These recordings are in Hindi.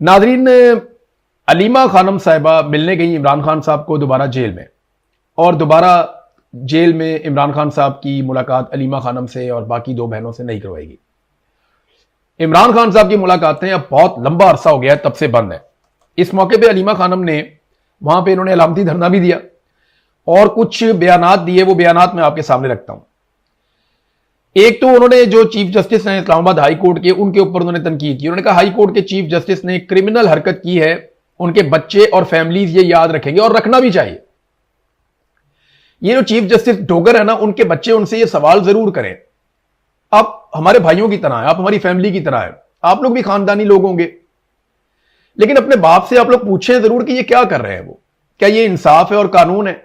नाजरीन, अलीमा खानम साहिबा मिलने गई इमरान खान साहब को दोबारा जेल में, और दोबारा जेल में इमरान खान साहब की मुलाकात अलीमा खानम से और बाकी दो बहनों से नहीं करवाएगी। इमरान खान साहब की मुलाकातें अब बहुत लंबा अरसा हो गया है, तब से बंद है। इस मौके पे अलीमा खानम ने वहां पे इन्होंने अलामती धरना भी दिया और कुछ बयानात दिए। वो बयानात मैं आपके सामने रखता हूं। एक तो उन्होंने जो चीफ जस्टिस हैं इस्लामाबाद हाई कोर्ट के, उनके ऊपर उन्होंने तनकीद की। उन्होंने कहा हाई कोर्ट के चीफ जस्टिस ने क्रिमिनल हरकत की है, उनके बच्चे और फैमिलीज ये याद रखेंगे और रखना भी चाहिए। ये जो चीफ जस्टिस डोगर है ना, उनके बच्चे उनसे ये सवाल जरूर करें, आप हमारे भाइयों की तरह है, आप हमारी फैमिली की तरह है, आप लोग भी खानदानी लोग होंगे, लेकिन अपने बाप से आप लोग पूछें जरूर कि ये क्या कर रहे हैं, वो क्या ये इंसाफ है और कानून है।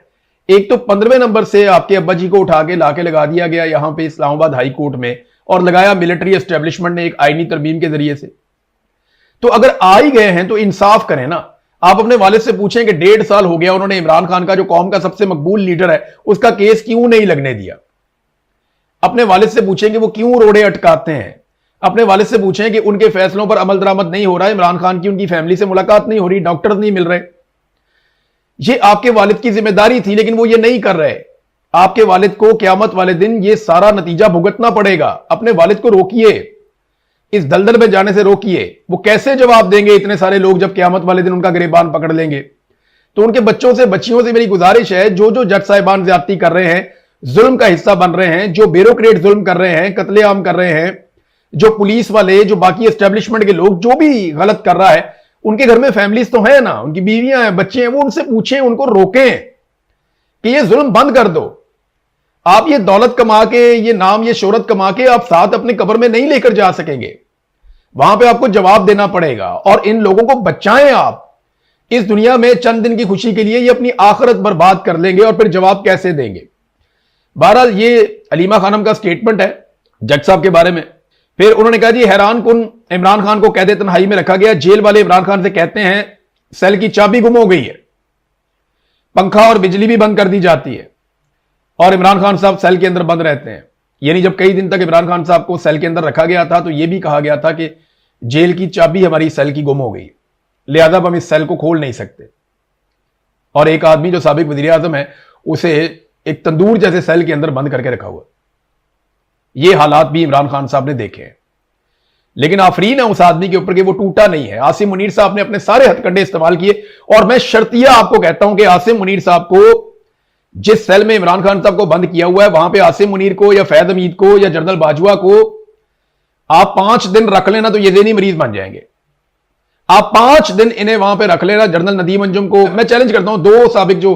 एक तो 15वें नंबर से आपके अब्बा जी को उठा के लाके लगा दिया गया यहां पे इस्लामाबाद हाई कोर्ट में, और लगाया मिलिट्री एस्टेब्लिशमेंट ने एक आईनी तरमीम के जरिए से। तो अगर आ ही गए हैं तो इंसाफ करें ना। आप अपने वालिद से पूछें कि 1.5 साल हो गया उन्होंने इमरान खान का, जो कौम का सबसे मकबूल लीडर है, उसका केस क्यों नहीं लगने दिया। अपने वालिद से पूछें कि वो क्यों रोड़े अटकाते हैं। अपने वालिद से पूछें कि उनके फैसलों पर अमल दरामद नहीं हो रहा है, इमरान खान की उनकी फैमिली से मुलाकात नहीं हो रही, डॉक्टर्स नहीं मिल रहे। ये आपके वालिद की जिम्मेदारी थी, लेकिन वो ये नहीं कर रहे। आपके वालिद को क़यामत वाले दिन ये सारा नतीजा भुगतना पड़ेगा। अपने वालिद को रोकिए, इस दलदल में जाने से रोकिए। वो कैसे जवाब देंगे इतने सारे लोग जब क़यामत वाले दिन उनका गिरबान पकड़ लेंगे। तो उनके बच्चों से बच्चियों से मेरी गुजारिश है, जो जो जज साहिबान ज्यादती कर रहे हैं, जुल्म का हिस्सा बन रहे हैं, जो ब्यूरोक्रेट जुल्म कर रहे हैं, कत्लेआम कर रहे हैं, जो पुलिस वाले, जो बाकी एस्टेब्लिशमेंट के लोग, जो भी गलत कर रहा है, उनके घर में फैमिलीज तो है ना, उनकी बीवियां हैं, बच्चे हैं, वो उनसे पूछें, उनको रोकें कि ये जुल्म बंद कर दो। आप ये दौलत कमा के, ये नाम, ये शोहरत कमा के आप साथ अपने कब्र में नहीं लेकर जा सकेंगे। वहां पे आपको जवाब देना पड़ेगा, और इन लोगों को बचाएं आप। इस दुनिया में चंद दिन की खुशी के लिए ये अपनी आखिरत बर्बाद कर लेंगे, और फिर जवाब कैसे देंगे। बहरहाल ये अलीमा खानम का स्टेटमेंट है जज साहब के बारे में। फिर उन्होंने कहा जी हैरान कुन इमरान खान को कैद तन्हाई में रखा गया। जेल वाले इमरान खान से कहते हैं सेल की चाबी गुम हो गई है, पंखा और बिजली भी बंद कर दी जाती है, और इमरान खान साहब सेल के अंदर बंद रहते हैं। यानी जब कई दिन तक इमरान खान साहब को सेल के अंदर रखा गया था, तो यह भी कहा गया था कि जेल की चाबी हमारी सेल की गुम हो गई, लिहाजा हम इस सेल को खोल नहीं सकते। और एक आदमी जो साबिक वजीर आजम है, उसे एक तंदूर जैसे सेल के अंदर बंद करके रखा हुआ। ये हालात भी इमरान खान साहब ने देखे हैं, लेकिन आफरीन है उस आदमी के ऊपर कि वो टूटा नहीं है। आसिम मुनीर साहब ने अपने सारे हथकंडे इस्तेमाल किए, और मैं शर्तिया आपको कहता हूं कि आसिम मुनीर साहब को, जिस सेल में इमरान खान साहब को बंद किया हुआ है, वहां पे आसिम मुनीर को या फैज हमीद को या जनरल बाजवा को आप 5 दिन रख लेना तो ये ज़हनी मरीज बन जाएंगे। आप 5 दिन इन्हें वहां पे रख लेना। जनरल नदीम अंजुम को मैं चैलेंज करता हूं, 2 साबिक जो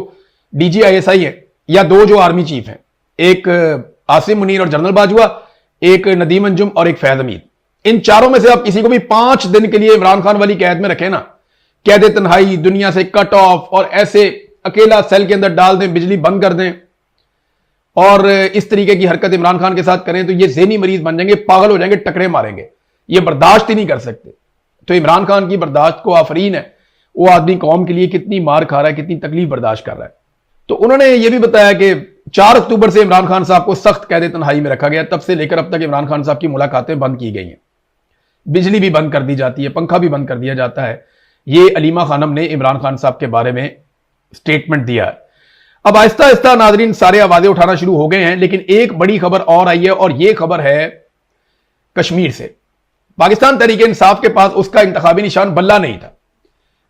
DGISI है, या 2 जो आर्मी चीफ हैं, एक आसिम मुनीर और जनरल बाजवा, एक नदीम अंजुम और एक फैज हमीद, इन चारों में से आप किसी को भी 5 दिन के लिए इमरान खान वाली कैद में रखें ना, कैद तन्हाई, दुनिया से कट ऑफ, और ऐसे अकेला सेल के अंदर डाल दें, बिजली बंद कर दें, और इस तरीके की हरकत इमरान खान के साथ करें, तो ये ज़हनी मरीज बन जाएंगे, पागल हो जाएंगे, टकरे मारेंगे। ये बर्दाश्त ही नहीं कर सकते। तो इमरान खान की बर्दाश्त को आफरीन है, वो आदमी कौम के लिए कितनी मार खा रहा है, कितनी तकलीफ बर्दाश्त कर रहा है। तो उन्होंने ये भी बताया कि 4 अक्टूबर से इमरान खान साहब को सख्त कैद तन्हाई में रखा गया। तब से लेकर अब तक इमरान खान साहब की मुलाकातें बंद की गई हैं, बिजली भी बंद कर दी जाती है, पंखा भी बंद कर दिया जाता है। ये अलीमा खानम ने इमरान खान साहब के बारे में स्टेटमेंट दिया है। अब आहिस्ता आहिस्ता नाजरीन सारे आवाजें उठाना शुरू हो गए हैं, लेकिन एक बड़ी खबर और आई है, और यह खबर है कश्मीर से। पाकिस्तान तहरीक इंसाफ के पास उसका इंतखाबी निशान बल्ला नहीं था,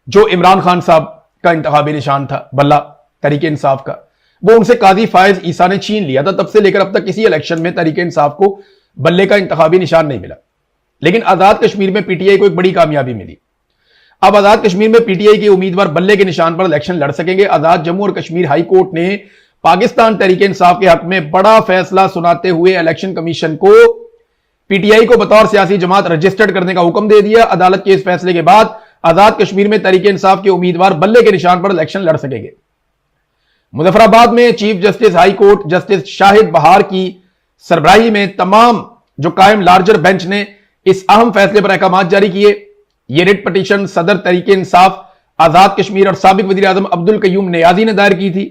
जो इमरान खान साहब का इंतखाबी निशान था, बल्ला तहरीक इंसाफ का। वो उनसे काजी फायज ईसा ने छीन लिया था। तब से लेकर अब तक किसी इलेक्शन में तहरीक इंसाफ को बल्ले का इंतखाबी निशान नहीं मिला। लेकिन आजाद कश्मीर में PTI को एक बड़ी कामयाबी मिली। अब आजाद कश्मीर में PTI के उम्मीदवार बल्ले के निशान पर इलेक्शन लड़ सकेंगे। आजाद जम्मू और कश्मीर हाई कोर्ट ने पाकिस्तान तहरीक इंसाफ के हक में बड़ा फैसला सुनाते हुए इलेक्शन कमीशन को PTI को बतौर सियासी जमात रजिस्टर्ड करने का हुक्म दे दिया। अदालत के इस फैसले के बाद आजाद कश्मीर में तहरीक इंसाफ के उम्मीदवार बल्ले के निशान पर इलेक्शन लड़ सकेंगे। मुजफ्फराबाद में chief justice high court justice Shahid बहार की सरबराही में तमाम जो कायम लार्जर बेंच ने इस अहम फैसले पर अहकामात जारी किए। ये रिट पटिशन सदर तहरीक इंसाफ, आजाद कश्मीर और साबिक वजीर आजम अब्दुल कयूम नियाजी ने दायर की थी,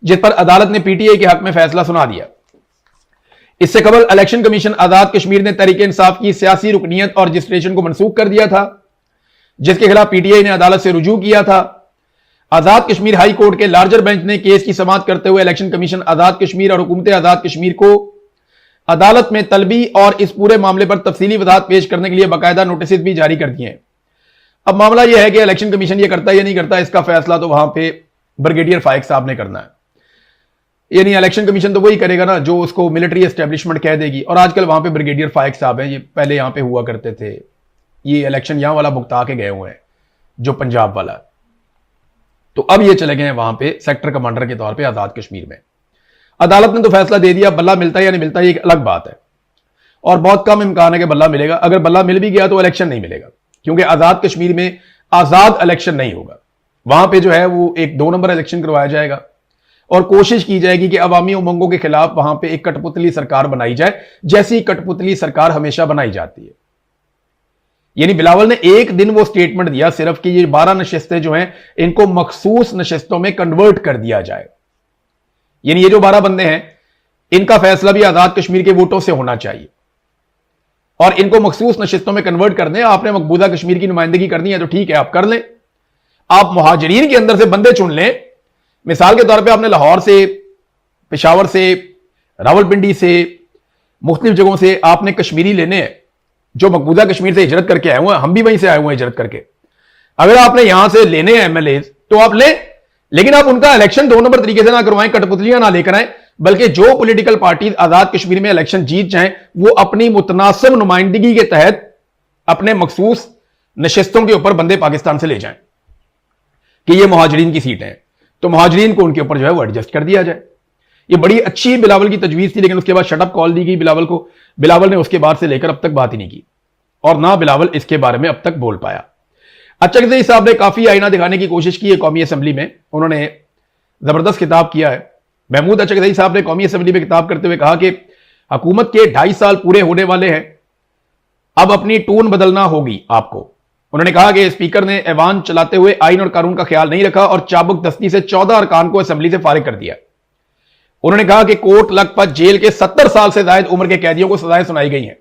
जिस पर अदालत ने PTI के हक में फैसला सुना दिया। इससे कबल इलेक्शन कमीशन आजाद कश्मीर ने तहरीक इंसाफ की सियासी रुकनीयत और रजिस्ट्रेशन को मनसूख कर दिया था। जिसके खिलाफ पीटीआई ने अदालत से रुजू किया था। आजाद कश्मीर हाई कोर्ट के लार्जर बेंच ने केस की समाअत करते हुए इलेक्शन कमीशन आजाद कश्मीर और हुकूमत आजाद कश्मीर को अदालत में तलबी और इस पूरे मामले पर तफसीली वजाहत पेश करने के लिए बाकायदा नोटिस भी जारी कर दिए हैं। अब मामला यह है कि इलेक्शन कमीशन ये करता है या नहीं करता, इसका फैसला तो वहां पे ब्रिगेडियर फाइक साहब ने करना है। यानी इलेक्शन कमीशन तो वही करेगा ना जो उसको मिलिट्री एस्टेब्लिशमेंट कह देगी। और आजकल वहां पे ब्रिगेडियर फाइक साहब हैं, ये पहले यहां पे हुआ करते थे, ये इलेक्शन यहां वाला भुगता के गए हुए हैं जो पंजाब वाला, तो अब ये चले गए हैं वहां पे सेक्टर कमांडर के तौर पे आजाद कश्मीर में। अदालत ने तो फैसला दे दिया, बल्ला मिलता है या नहीं मिलता ये एक अलग बात है, और बहुत कम इम्कान है कि बल्ला मिलेगा। अगर बल्ला मिल भी गया तो इलेक्शन नहीं मिलेगा, क्योंकि आजाद कश्मीर में आजाद इलेक्शन नहीं होगा। वहां पे जो है वो एक 2 नंबर इलेक्शन करवाया जाएगा और कोशिश की जाएगी कि अवामी उमंगों के खिलाफ वहां पे एक कठपुतली सरकार बनाई जाए, जैसी कठपुतली सरकार हमेशा बनाई जाती है। यानी बिलावल ने एक दिन वो स्टेटमेंट दिया सिर्फ कि ये 12 नशिस्तें जो हैं इनको मखसूस नशिस्तों में कन्वर्ट कर दिया जाए। यानी ये जो 12 बंदे हैं इनका फैसला भी आजाद कश्मीर के वोटों से होना चाहिए और इनको मखसूस नशिस्तों में कन्वर्ट कर दें। आपने मकबूजा कश्मीर की नुमाइंदगी करनी है तो ठीक है, आप कर लें। आप मुहाजिरीन के अंदर से बंदे चुन लें। मिसाल के तौर पे आपने लाहौर से, पेशावर से, रावलपिंडी से, मुख्तलिफ जगहों से आपने कश्मीरी लेने हैं जो मकबूजा कश्मीर से हिजरत करके आए हुए हैं। हम भी वहीं से आए हुए हैं हिजरत करके। अगर आपने यहां से लेने हैं एमएलए तो आप लें, लेकिन आप उनका इलेक्शन 2 नंबर तरीके से ना करवाएं, कठपुतलियां ना लेकर आए, बल्कि जो पॉलिटिकल पार्टी आजाद कश्मीर में इलेक्शन जीत जाएं वो अपनी मुतनासिब नुमाइंदगी के तहत अपने मखसूस नशिस्तों के ऊपर बंदे पाकिस्तान से ले जाएं कि ये मुहाजिरीन की सीटें हैं, तो मुहाजिरीन को उनके ऊपर जो है वो एडजस्ट कर दिया जाए। ये बड़ी अच्छी बिलावल की तजवीज थी, लेकिन उसके बाद शटअप कॉल दी गई बिलावल को। बिलावल ने उसके बाद से लेकर अब तक बात ही नहीं की और ना बिलावल इसके बारे में अब तक बोल पाया। अचकज़ई साहब ने काफी आईना दिखाने की कोशिश की है कौमी असम्बली में, उन्होंने जबरदस्त खिताब किया है। महमूद अचकज़ई साहब ने कौमी असम्बली में खिताब करते हुए कहा कि हुकूमत के 2.5 साल पूरे होने वाले हैं, अब अपनी टून बदलना होगी आपको। उन्होंने कहा कि स्पीकर ने ऐवान चलाते हुए आइन और कानून का ख्याल नहीं रखा और चाबुक दस्ती से 14 अरकान को असम्बली से फारिग कर दिया। उन्होंने कहा कि कोर्ट लखपत जेल के 70 साल से ज्यादा उम्र के कैदियों को सजाएं सुनाई गई हैं।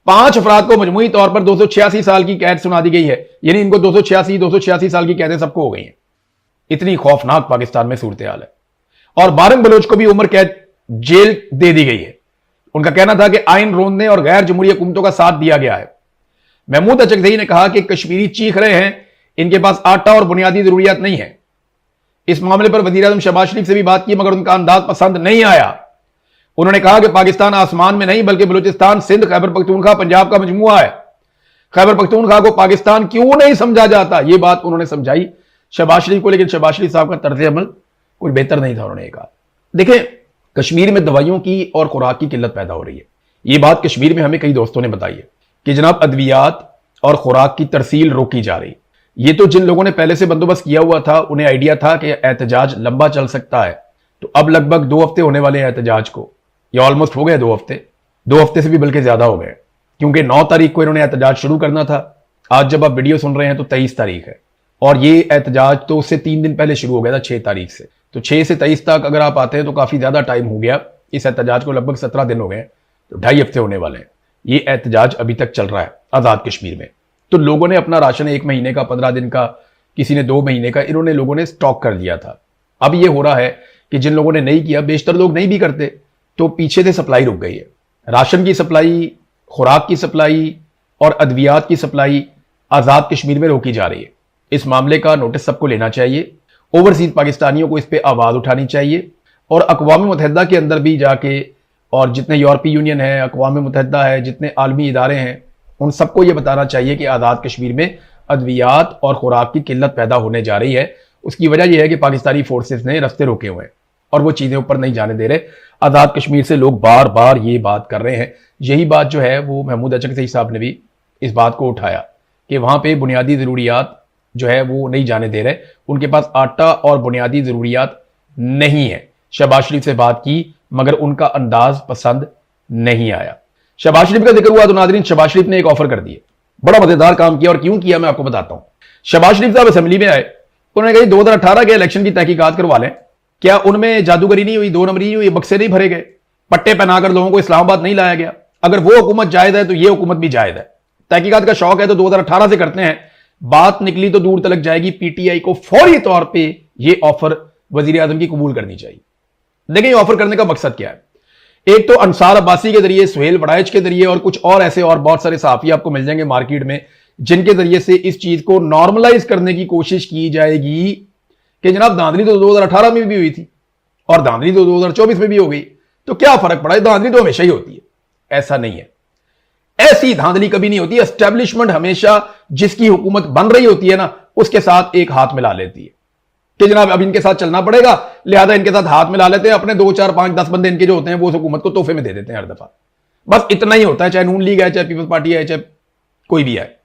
5 अफराद को मजमूई तौर पर 286 साल की कैद सुना दी गई है, यानी इनको 286 साल की कैदें सबको हो गई हैं। इतनी खौफनाक पाकिस्तान में सूरत हाल है। और बारम बलोच को भी उम्र कैद जेल दे दी गई है। उनका कहना था कि आइन रोंदने और गैर जमहूरी हुकूमतों का साथ दिया गया है। महमूद अचकज़ई ने कहा कि कश्मीरी चीख रहे हैं, इनके पास आटा और बुनियादी जरूरियात नहीं है। इस मामले पर वज़ीर आज़म शहबाज शरीफ से भी बात की, मगर उनका अंदाज पसंद नहीं आया। उन्होंने कहा कि पाकिस्तान आसमान में नहीं बल्कि बलूचिस्तान, सिंध, खैबर पख्तूनख्वा, पंजाब का मजमुआ है। खैबर पख्तूनख्वा को पाकिस्तान क्यों नहीं समझा जाता, यह बात उन्होंने समझाई शहबाज शरीफ को, लेकिन शहबाज शरीफ साहब का तर्ज अमल कुछ बेहतर नहीं था। उन्होंने कहा देखें, कश्मीर में दवाइयों की और खुराक की किल्लत पैदा हो रही है। यह बात कश्मीर में हमें कई दोस्तों ने बताई है कि जनाब अद्वियात और खुराक की तरसील रोकी जा रही। ये तो जिन लोगों ने पहले से बंदोबस्त किया हुआ था उन्हें आइडिया था कि एहतजाज लंबा चल सकता है, तो अब लगभग 2 हफ्ते होने वाले हैं एहतजाज को, या ऑलमोस्ट हो गए 2 हफ्ते, 2 हफ्ते से भी बल्कि ज्यादा हो गए, क्योंकि 9 तारीख को इन्होंने एहतजाज शुरू करना था। आज जब आप वीडियो सुन रहे हैं तो 23 तारीख है और ये एहतजाज तो उससे 3 दिन पहले शुरू हो गया था, 6 तारीख से। तो 6 से 23 तक अगर आप आते हैं तो काफी ज्यादा टाइम हो गया। इस एहतजाज को लगभग 17 दिन हो गए, तो 2.5 हफ्ते होने वाले हैं। ये एहतजाज अभी तक चल रहा है आजाद कश्मीर में। तो लोगों ने अपना राशन 1 महीने का, 15 दिन का, किसी ने 2 महीने का, इन्होंने लोगों ने स्टॉक कर लिया था। अब ये हो रहा है कि जिन लोगों ने नहीं किया, बेशतर लोग नहीं भी करते, तो पीछे से सप्लाई रुक गई है। राशन की सप्लाई, खुराक की सप्लाई और अद्वियात की सप्लाई आजाद कश्मीर में रोकी जा रही है। इस मामले का नोटिस सबको लेना चाहिए, ओवरसीज पाकिस्तानियों को इस पर आवाज उठानी चाहिए और अक़वाम मुत्तहिदा के अंदर भी जाके, और जितने यूरोपीय यूनियन है, अक़वाम मुत्तहिदा है, जितने आलमी इदारे हैं, उन सबको यह बताना चाहिए कि आज़ाद कश्मीर में अद्वियात और खुराक की किल्लत पैदा होने जा रही है। उसकी वजह यह है कि पाकिस्तानी फोर्सेस ने रास्ते रोके हुए हैं और वो चीज़ें ऊपर नहीं जाने दे रहे। आज़ाद कश्मीर से लोग बार बार ये बात कर रहे हैं। यही बात जो है वो महमूद अचकज़ई साहब ने भी इस बात को उठाया कि वहाँ पे बुनियादी ज़रूरियात जो है वो नहीं जाने दे रहे, उनके पास आटा और बुनियादी ज़रूरियात नहीं है। शहबाज शरीफ से बात की मगर उनका अंदाज पसंद नहीं आया। शहबाज शरीफ का जिक्र हुआ तो नाज़रीन, शहबाज शरीफ ने एक ऑफर कर दिया, बड़ा मजेदार काम किया। और क्यों किया मैं आपको बताता हूं। शहबाज शरीफ साहब असेंबली में आए, उन्होंने कहा 2018 के इलेक्शन की तहकीकात करवा लें। क्या उनमें जादूगरी नहीं हुई, 2 नंबरी नहीं हुई, बक्से नहीं भरे गए, पट्टे पहनाकर लोगों को इस्लामाबाद नहीं लाया गया? अगर वो हुकूमत जायज है तो ये हुकूमत भी जायज है। तहकीकात का शौक है तो 2018 से करते हैं, बात निकली तो दूर तलक जाएगी। पीटीआई को फौरी तौर पे ये ऑफर वजीर आजम की कबूल करनी चाहिए। देखिए, ऑफर करने का मकसद क्या है? एक तो अंसार अब्बासी के जरिए, सुहेल वड़ाइच के जरिए और कुछ और ऐसे और बहुत सारे सहाफी आपको मिल जाएंगे मार्केट में, जिनके जरिए से इस चीज को नॉर्मलाइज करने की कोशिश की जाएगी कि जनाब धांधली तो 2018 में भी हुई थी और धांधली तो 2024 में भी हो गई, तो क्या फर्क पड़ा है? धांधली तो हमेशा ही होती है। ऐसा नहीं है, ऐसी धांधली कभी नहीं होती। एस्टेब्लिशमेंट हमेशा जिसकी हुकूमत बन रही होती है ना, उसके साथ एक हाथ मिला लेती है कि जनाब अब इनके साथ चलना पड़ेगा, लिहाजा इनके साथ हाथ मिला लेते हैं। अपने 2 4 5 10 बंदे इनके जो होते हैं वो उस हुकूमत को तोहफे में दे देते हैं हर दफा। बस इतना ही होता है, चाहे नून लीग है, चाहे पीपल्स पार्टी है, चाहे कोई भी है।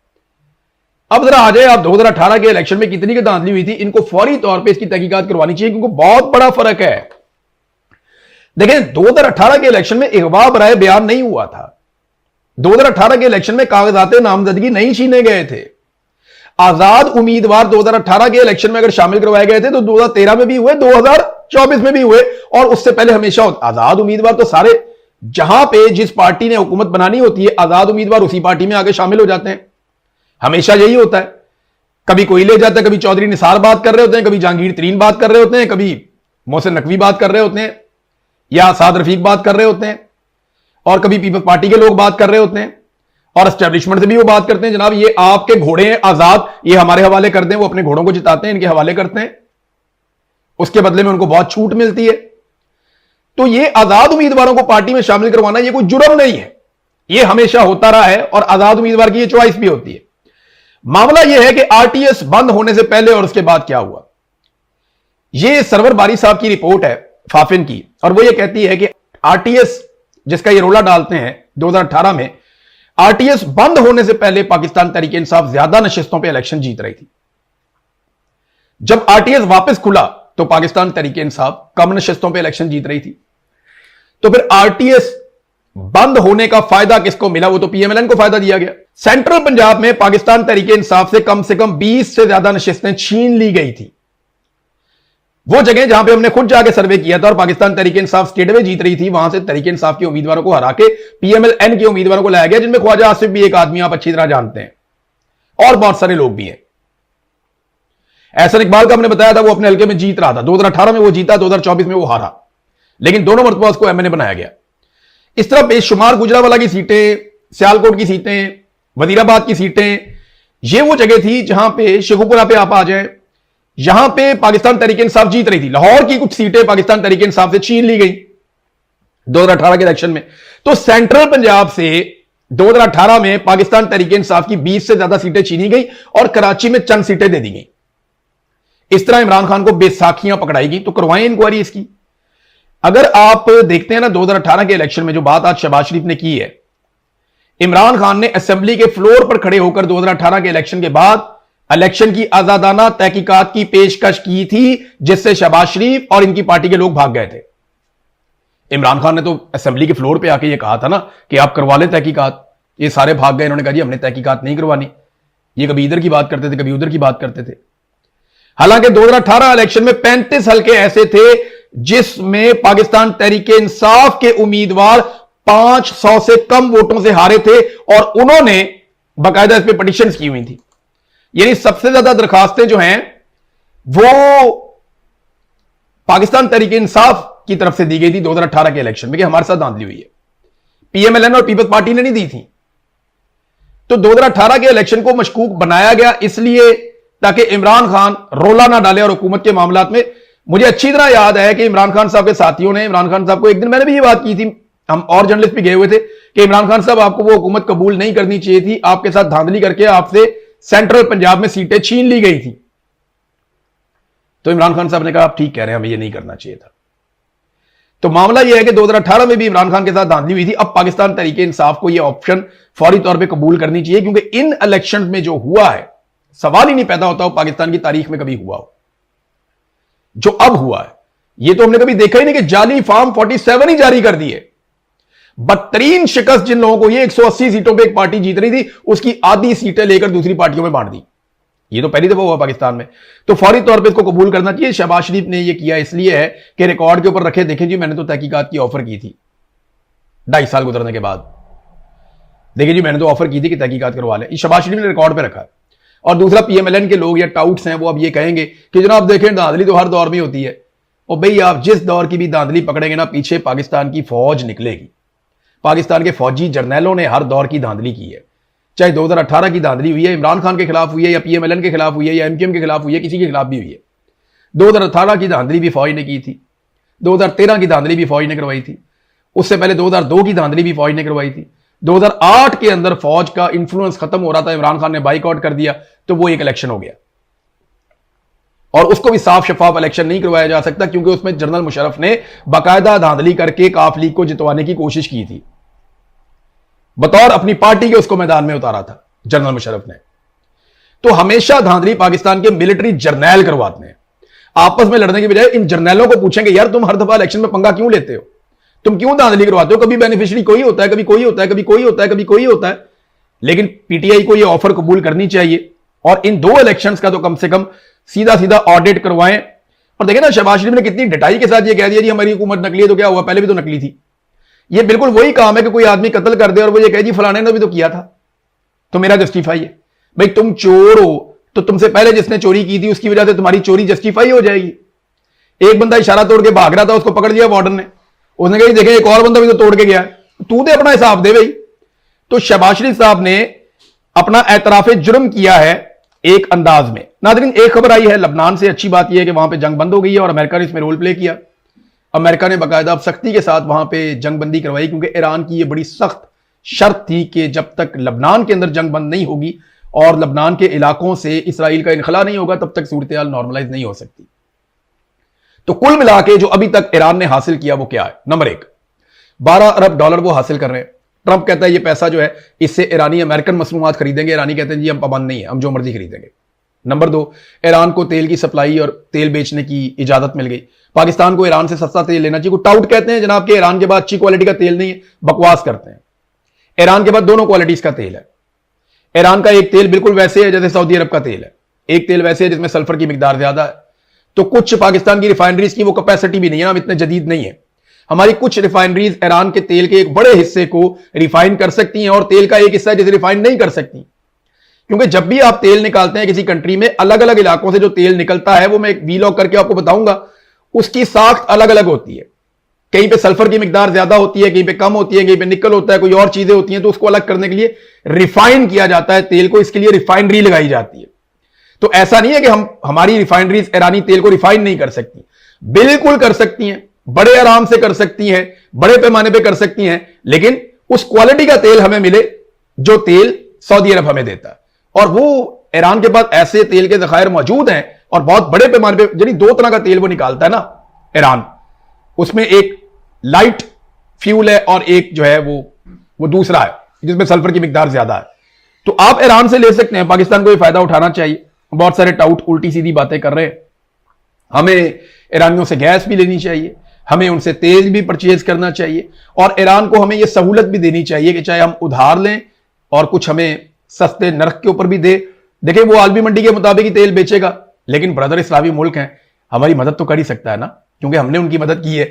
अब जरा आ जाए आप 2018 के इलेक्शन में कितनी की धांधली हुई थी, इनको फौरी तौर पर इसकी तहकीकात करवानी चाहिए, क्योंकि बहुत बड़ा फर्क है। देखें, 2018 के इलेक्शन में अगवा बराए बयान नहीं हुआ था। 2018 के इलेक्शन में कागजात नामजदगी नहीं छीने गए थे। आजाद उम्मीदवार 2018 के इलेक्शन में अगर शामिल करवाए गए थे तो 2013 में भी हुए, 2024 में भी हुए और उससे पहले हमेशा आजाद उम्मीदवार तो सारे, जहां पे जिस पार्टी ने हुकूमत बनानी होती है, आजाद उम्मीदवार उसी पार्टी में आगे शामिल हो जाते हैं। हमेशा यही होता है। कभी कोई ले जाता है, कभी चौधरी निसार बात कर रहे होते हैं, कभी जहांगीर तरीन बात कर रहे होते हैं, कभी मोहसिन नकवी बात कर रहे होते हैं, या साद रफीक बात कर रहे होते हैं, और कभी पीपल्स पार्टी के लोग बात कर रहे होते हैं, और एस्टेब्लिशमेंट से भी वो बात करते हैं, जनाब ये आपके घोड़े हैं आजाद, ये हमारे हवाले कर दें। वो अपने घोड़ों को जिताते हैं, इनके हवाले करते हैं, उसके बदले में उनको बहुत छूट मिलती है। तो ये आजाद उम्मीदवारों को पार्टी में शामिल करवाना ये कोई जुर्म नहीं है, ये हमेशा होता रहा है और आजाद उम्मीदवार की ये चॉइस भी होती है। मामला यह है कि आरटीएस बंद होने से पहले और उसके बाद क्या हुआ। ये सरवर बारी साहब की रिपोर्ट है फाफिन की, और वो ये कहती है कि आरटीएस जिसका ये रोला डालते हैं 2018 में, आरटीएस बंद होने से पहले पाकिस्तान तहरीक इंसाफ ज्यादा नशिस्तों पे इलेक्शन जीत रही थी। जब आरटीएस वापस खुला तो पाकिस्तान तहरीक इंसाफ कम नशिस्तों पे इलेक्शन जीत रही थी। तो फिर आरटीएस बंद होने का फायदा किसको मिला? वो तो पीएमएलएन को फायदा दिया गया। सेंट्रल पंजाब में पाकिस्तान तहरीक इंसाफ से कम 20 से ज्यादा नशिस्तें छीन ली गई थी। वो जगह जहां पे हमने खुद जाके सर्वे किया था और पाकिस्तान तहरीक इंसाफ स्टेट में जीत रही थी, वहां से तहरीक इंसाफ के उम्मीदवारों को हरा के पीएमएलएन के उम्मीदवारों को लाया गया, जिनमें ख्वाजा आसिफ भी एक आदमी आप अच्छी तरह जानते हैं, और बहुत सारे लोग भी हैं। एहसन इकबाल का हमने बताया था, वो अपने हल्के में जीत रहा था। 2018 में वो जीता, 2024 में वो हारा, लेकिन दोनों मरतबा उसको एमएनए बनाया गया। इस तरह बेशुमार गुजरावाला की सीटें, सियालकोट की सीटें, वजीराबाद की सीटें, ये वो जगह थी जहां पे शेखुपुरा पे आप आ जाए, यहां पे पाकिस्तान तहरीक इंसाफ जीत रही थी। लाहौर की कुछ सीटें पाकिस्तान तहरीक इंसाफ से छीन ली गई 2018 के इलेक्शन में। तो सेंट्रल पंजाब से 2018 में पाकिस्तान तहरीक इंसाफ की 20 से ज्यादा सीटें छीनी गई और कराची में चंद सीटें दे दी गई। इस तरह इमरान खान को बेसाखियां पकड़ाई गई। तो करवाएं इंक्वायरी इसकी। अगर आप देखते हैं ना 2018 के इलेक्शन में जो बात आज शहबाज शरीफ ने की है, इमरान खान ने असेंबली के फ्लोर पर खड़े होकर 2018 के इलेक्शन के बाद इलेक्शन की आजादाना तहकीकात की पेशकश की थी, जिससे शहबाज शरीफ और इनकी पार्टी के लोग भाग गए थे। इमरान खान ने तो असेंबली के फ्लोर पे आके ये कहा था ना कि आप करवा लें तहकीकात। ये सारे भाग गए, इन्होंने कहा जी हमने तहकीकात नहीं करवानी। ये कभी इधर की बात करते थे, कभी उधर की बात करते थे। हालांकि 2018 इलेक्शन में 35 हल्के ऐसे थे जिसमें पाकिस्तान तहरीक इंसाफ के उम्मीदवार 500 से कम वोटों से हारे थे, और उन्होंने बाकायदा इस पर पिटीशन की हुई थी। यानी सबसे ज्यादा दरखास्तें जो हैं वो पाकिस्तान तहरीक इंसाफ की तरफ से दी गई थी 2018 के इलेक्शन में कि हमारे साथ धांधली हुई है। पीएमएलएन और पीपल्स पार्टी ने नहीं दी थी। तो 2018 के इलेक्शन को मशकूक बनाया गया इसलिए ताकि इमरान खान रोला ना डाले और हुकूमत के मामलात में। मुझे अच्छी तरह याद है कि इमरान खान साहब के साथियों ने इमरान खान साहब को, एक दिन मैंने भी ये बात की थी, हम और जर्नलिस्ट भी गए हुए थे, कि इमरान खान साहब आपको वो हुकूमत कबूल नहीं करनी चाहिए थी, आपके साथ धांधली करके आपसे सेंट्रल पंजाब में सीटें छीन ली गई थी। तो इमरान खान साहब ने कहा आप ठीक कह रहे हैं, हमें ये नहीं करना चाहिए था। तो मामला यह है कि 2018 में भी इमरान खान के साथ धांधली हुई थी। अब पाकिस्तान तहरीक इंसाफ को यह ऑप्शन फौरी तौर पे कबूल करनी चाहिए, क्योंकि इन इलेक्शन में जो हुआ है, सवाल ही नहीं पैदा होता हो पाकिस्तान की तारीख में कभी हुआ हो जो अब हुआ है। यह तो हमने कभी देखा ही नहीं कि जाली फॉर्म 47 ही जारी कर दिए। बदतरीन शिकस्त जिन लोगों को, ये 180 सीटों पे एक पार्टी जीत रही थी, उसकी आधी सीटें लेकर दूसरी पार्टियों में बांट दी। ये तो पहली दफा हुआ पाकिस्तान में। तो फौरी तौर पे इसको कबूल करना चाहिए। शहबाज शरीफ ने ये किया इसलिए है कि रिकॉर्ड के ऊपर रखे, देखें जी मैंने तो तहकीकात की ऑफर की थी 2.5 साल गुजरने के बाद, देखिए जी मैंने तो ऑफर की थी कि तहकीकात करवा लें। शहबाज शरीफ ने रिकॉर्ड पे रखा। और दूसरा पीएमएलएन के लोग या टाउट्स हैं वो अब ये कहेंगे कि जनाब देखें धांधली तो हर दौर में होती है। और भाई आप जिस दौर की भी धांधली पकड़ेंगे ना, पीछे पाकिस्तान की फौज निकलेगी। पाकिस्तान के फौजी जर्नैलों ने हर दौर की धांधली की है, चाहे 2018 की धांधली हुई है, इमरान खान के खिलाफ हुई है, या पीएमएलएन के खिलाफ हुई है, या एमक्यूएम के खिलाफ हुई है, किसी के खिलाफ भी हुई है। 2018 की धांधली भी फौज ने की थी, 2013 की धांधली भी फौज ने करवाई थी, उससे पहले 2002 की धांधली भी फौज ने करवाई थी। 2008 के अंदर फौज का इंफ्लुएंस खत्म हो रहा था, इमरान खान ने बाइकआउट कर दिया, तो वो एक इलेक्शन हो गया। और उसको भी साफ शफाफ इलेक्शन नहीं करवाया जा सकता, क्योंकि उसमें जनरल मुशर्रफ ने बाकायदा धांधली करके काफ लीग को जितवाने की कोशिश की थी। बतौर अपनी पार्टी के उसको मैदान में उतारा था जनरल मुशर्रफ ने। तो हमेशा धांधली पाकिस्तान के मिलिट्री जर्नैल करवाते हैं। आपस में लड़ने की बजाय इन जर्नैलों को पूछेंगे, यार तुम हर दफा इलेक्शन में पंगा क्यों लेते हो, तुम क्यों धांधली करवाते हो? कभी बेनिफिशियरी कोई होता है, कभी कोई होता है, कभी कोई होता है, कभी कोई होता है। लेकिन पीटीआई को यह ऑफर कबूल करनी चाहिए और इन 2 इलेक्शंस का तो कम से कम सीधा सीधा ऑडिट करवाएं। और देखें ना, शहबाज शरीफ ने कितनी डटाई के साथ यह कह दिया जी हमारी हुकूमत नकली है, तो क्या हुआ, पहले भी तो नकली थी। ये बिल्कुल वही काम है कि कोई आदमी कत्ल कर दे और वो ये कहे जी फलाने ने भी तो किया था, तो मेरा जस्टिफाई है। भाई तुम चोर हो तो तुमसे पहले जिसने चोरी की थी उसकी वजह से तुम्हारी चोरी जस्टिफाई हो जाएगी। एक बंदा इशारा तोड़ के भाग रहा था, उसको पकड़ लिया वार्डन ने, उसने कहा देखे एक और बंदा भी तो तोड़ के गया है, तू दे अपना हिसाब दे भाई। तो शहबाज शरीफ साहब ने अपना एतराफे जुर्म किया है एक अंदाज में। नाज़रीन, एक खबर आई है लबनान से, अच्छी बात यह है कि वहां पे जंग बंद हो गई है और अमेरिका ने इसमें रोल प्ले किया। अमेरिका ने बाकायदा सख्ती के साथ वहां पे जंग बंदी करवाई, क्योंकि ईरान की यह बड़ी सख्त शर्त थी कि जब तक लबनान के अंदर जंग बंद नहीं होगी और लबनान के इलाकों से इसराइल का इनखला नहीं होगा, तब तक सूरत हाल नॉर्मलाइज नहीं हो सकती। तो कुल मिला के जो अभी तक ईरान ने हासिल किया वो क्या है? नंबर 1, $12 अरब वो हासिल कर रहे हैं। ट्रंप कहता है ये पैसा जो है इससे ईरानी अमेरिकन मसनूआत खरीदेंगे, ईरानी कहते हैं जी हम पाबंद नहीं है, हम जो मर्जी खरीदेंगे। नंबर 2, ईरान को तेल की सप्लाई और तेल बेचने की इजाजत मिल गई। पाकिस्तान को ईरान से सस्ता तेल लेना चाहिए। कोई टाउट कहते हैं जनाब कि ईरान के बाद अच्छी क्वालिटी का तेल नहीं है, बकवास करते हैं। ईरान के बाद दोनों क्वालिटीज का तेल है। ईरान का एक तेल बिल्कुल वैसे है जैसे सऊदी अरब का तेल है, एक तेल वैसे है जिसमें सल्फर की मिकदार ज्यादा है। तो कुछ पाकिस्तान की रिफाइनरीज की वो कैपेसिटी भी नहीं है, हम इतने जदीद नहीं है। हमारी कुछ रिफाइनरीज ईरान के तेल के एक बड़े हिस्से को रिफाइन कर सकती हैं और तेल का एक हिस्सा जिसे रिफाइन नहीं कर सकती, क्योंकि जब भी आप तेल निकालते हैं किसी कंट्री में, अलग अलग इलाकों से जो तेल निकलता है वो मैं एक वीलॉग करके आपको बताऊंगा, उसकी साख्त अलग अलग होती है। कहीं पे सल्फर की मिकदार ज्यादा होती है, कहीं पे कम होती है, कहीं पे निकल होता है, कोई और चीजें होती हैं, तो उसको अलग करने के लिए रिफाइन किया जाता है तेल को, इसके लिए रिफाइनरी लगाई जाती है। तो ऐसा नहीं है कि हमारी रिफाइनरीज ईरानी तेल को रिफाइन नहीं कर सकती, बिल्कुल कर सकती हैं, बड़े आराम से कर सकती हैं, बड़े पैमाने पे कर सकती हैं, लेकिन उस क्वालिटी का तेल हमें मिले जो तेल सऊदी अरब हमें देता है। और वो ईरान के पास ऐसे तेल के ज़खायर मौजूद हैं और बहुत बड़े पैमाने पे, यानी 2 तरह का तेल वो निकालता है ना ईरान, उसमें एक लाइट फ्यूल है और एक जो है वो दूसरा है जिसमें सल्फर की मिकदार ज्यादा है। तो आप ईरान से ले सकते हैं, पाकिस्तान को ये फायदा उठाना चाहिए। बहुत सारे टाउट उल्टी सीधी बातें कर रहे हैं। हमें ईरानियों से गैस भी लेनी चाहिए, हमें उनसे तेल भी परचेज करना चाहिए और ईरान को हमें यह सहूलत भी देनी चाहिए कि चाहे हम उधार लें और कुछ हमें सस्ते नर्क के ऊपर भी दे। देखिए वो आलमी मंडी के मुताबिक ही तेल बेचेगा, लेकिन ब्रदर इस्लामी मुल्क हैं, हमारी मदद तो कर ही सकता है ना, क्योंकि हमने उनकी मदद की है।